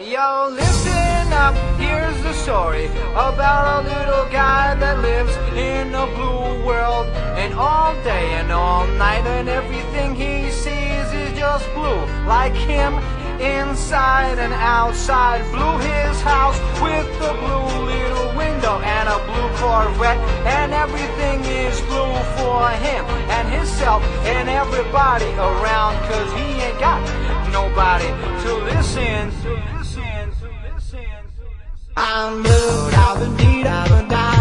Yo, listen up, here's the story about a little guy that lives in a blue world. And all day and all night, and everything he sees is just blue. Like him, inside and outside. Blue his house with a blue little window and a blue Corvette. And everything is blue for him and himself and everybody around. Cause he ain't got nobody to listen. I'm blue, I've been deed, I've been died.